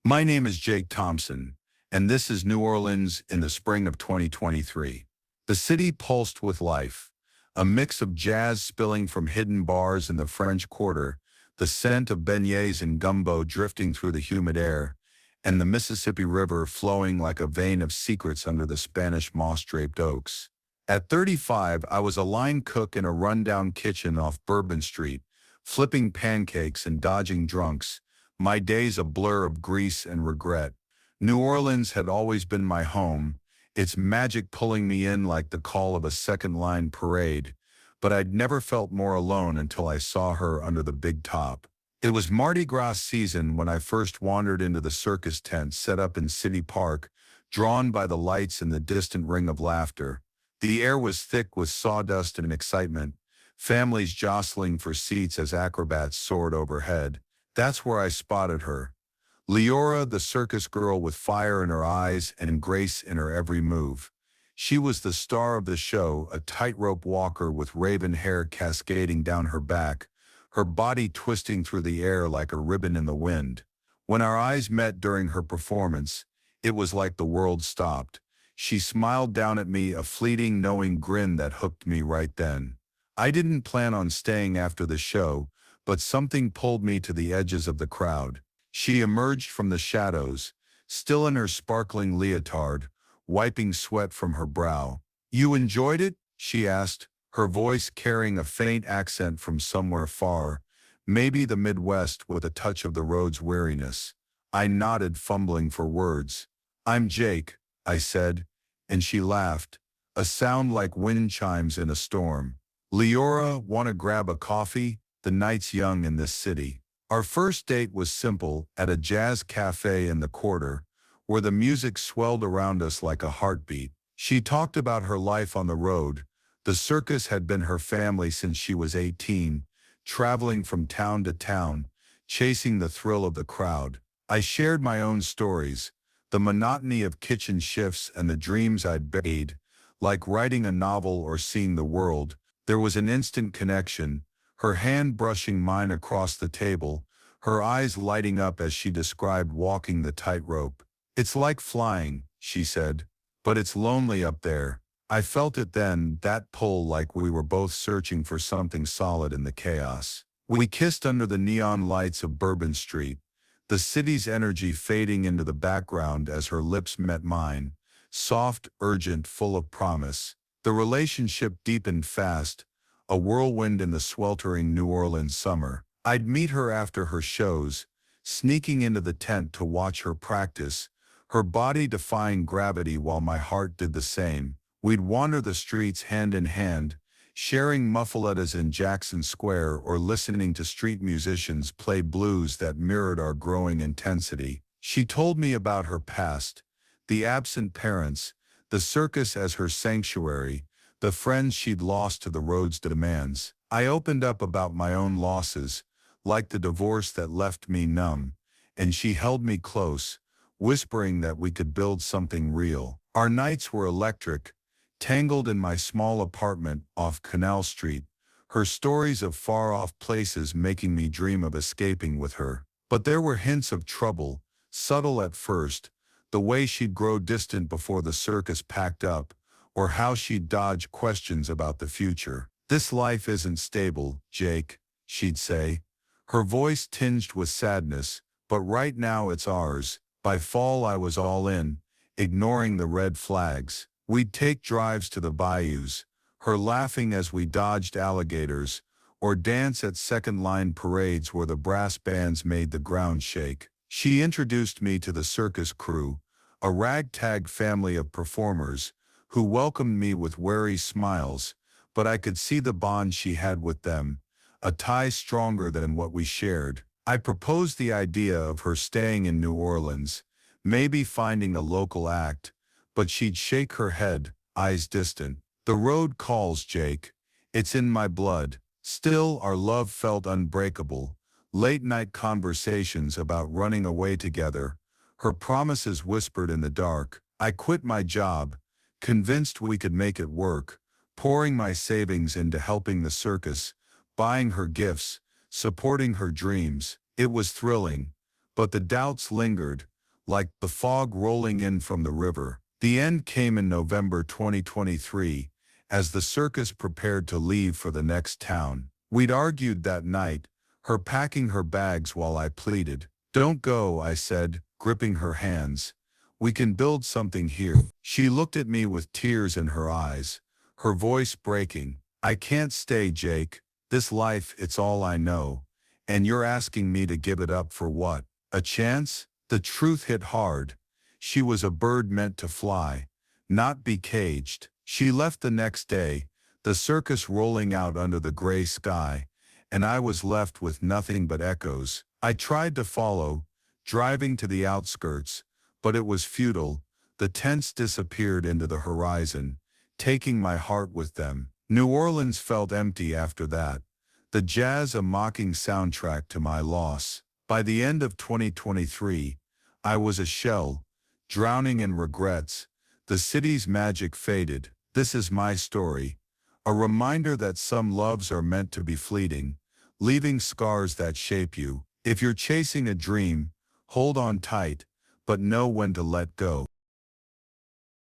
My name is Jake Thompson, and this is New Orleans in the spring of 2023. The city pulsed with life, a mix of jazz spilling from hidden bars in the French Quarter, the scent of beignets and gumbo drifting through the humid air, and the Mississippi River flowing like a vein of secrets under the Spanish moss-draped oaks. At 35, I was a line cook in a rundown kitchen off Bourbon Street, flipping pancakes and dodging drunks, my days a blur of grease and regret. New Orleans had always been my home, its magic pulling me in like the call of a second-line parade, but I'd never felt more alone until I saw her under the big top. It was Mardi Gras season when I first wandered into the circus tent set up in City Park, drawn by the lights and the distant ring of laughter. The air was thick with sawdust and excitement, families jostling for seats as acrobats soared overhead. That's where I spotted her. Leora, the circus girl with fire in her eyes and grace in her every move. She was the star of the show, a tightrope walker with raven hair cascading down her back, her body twisting through the air like a ribbon in the wind. When our eyes met during her performance, it was like the world stopped. She smiled down at me, a fleeting, knowing grin that hooked me right then. I didn't plan on staying after the show, but something pulled me to the edges of the crowd. She emerged from the shadows, still in her sparkling leotard, wiping sweat from her brow. "You enjoyed it?" she asked, her voice carrying a faint accent from somewhere far, maybe the Midwest with a touch of the road's weariness. I nodded, fumbling for words. "I'm Jake," I said, and she laughed, a sound like wind chimes in a storm. "Leora, want to grab a coffee? The night's young in this city." Our first date was simple, at a jazz cafe in the Quarter, where the music swelled around us like a heartbeat. She talked about her life on the road. The circus had been her family since she was 18, traveling from town to town, chasing the thrill of the crowd. I shared my own stories, the monotony of kitchen shifts and the dreams I'd made, like writing a novel or seeing the world. There was an instant connection, her hand brushing mine across the table, her eyes lighting up as she described walking the tightrope. "It's like flying," she said, "but it's lonely up there." I felt it then, that pull, like we were both searching for something solid in the chaos. We kissed under the neon lights of Bourbon Street, the city's energy fading into the background as her lips met mine, soft, urgent, full of promise. The relationship deepened fast, a whirlwind in the sweltering New Orleans summer. I'd meet her after her shows, sneaking into the tent to watch her practice, her body defying gravity while my heart did the same. We'd wander the streets hand in hand, sharing muffalettas in Jackson Square or listening to street musicians play blues that mirrored our growing intensity. She told me about her past, the absent parents, the circus as her sanctuary, the friends she'd lost to the road's demands. I opened up about my own losses, like the divorce that left me numb, and she held me close, whispering that we could build something real. Our nights were electric, tangled in my small apartment off Canal Street, her stories of far-off places making me dream of escaping with her. But there were hints of trouble, subtle at first, the way she'd grow distant before the circus packed up, or how she'd dodge questions about the future. "This life isn't stable, Jake," she'd say, her voice tinged with sadness, "but right now it's ours." By fall I was all in, ignoring the red flags. We'd take drives to the bayous, her laughing as we dodged alligators, or dance at second-line parades where the brass bands made the ground shake. She introduced me to the circus crew, a ragtag family of performers, who welcomed me with wary smiles, but I could see the bond she had with them, a tie stronger than what we shared. I proposed the idea of her staying in New Orleans, maybe finding a local act, but she'd shake her head, eyes distant. "The road calls, Jake. It's in my blood." Still, our love felt unbreakable. Late-night conversations about running away together, her promises whispered in the dark. I quit my job, convinced we could make it work, pouring my savings into helping the circus, buying her gifts, supporting her dreams. It was thrilling, but the doubts lingered. like the fog rolling in from the river. The end came in November 2023, as the circus prepared to leave for the next town. We'd argued that night, her packing her bags while I pleaded. "Don't go," I said, gripping her hands. "We can build something here." She looked at me with tears in her eyes, her voice breaking. "I can't stay, Jake. This life, it's all I know. And you're asking me to give it up for what? A chance?" The truth hit hard. She was a bird meant to fly, not be caged. She left the next day, the circus rolling out under the gray sky, and I was left with nothing but echoes. I tried to follow, driving to the outskirts, but it was futile. The tents disappeared into the horizon, taking my heart with them. New Orleans felt empty after that, the jazz a mocking soundtrack to my loss. By the end of 2023, I was a shell, drowning in regrets. The city's magic faded. This is my story, a reminder that some loves are meant to be fleeting, leaving scars that shape you. If you're chasing a dream, hold on tight, but know when to let go.